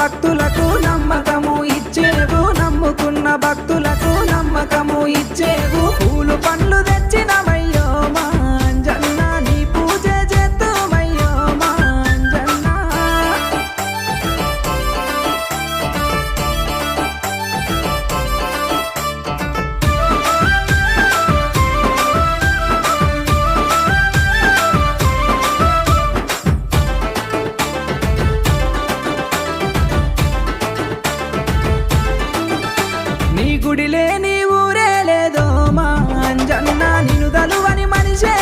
భక్తులకు నమ్మకము ఇచ్చేవు, నమ్ముకున్న భక్తులకు నమ్మకము ఇచ్చేవు. పూలు పండ్లు తెచ్చినవయ్యో మా అంజన్న, నీ పూజ చేద్దుమయ్యో మా అంజన్న. నీ గుడి లేని ఊరే లేదో మా అంజన్న, నిన్ను దలువని మనిషే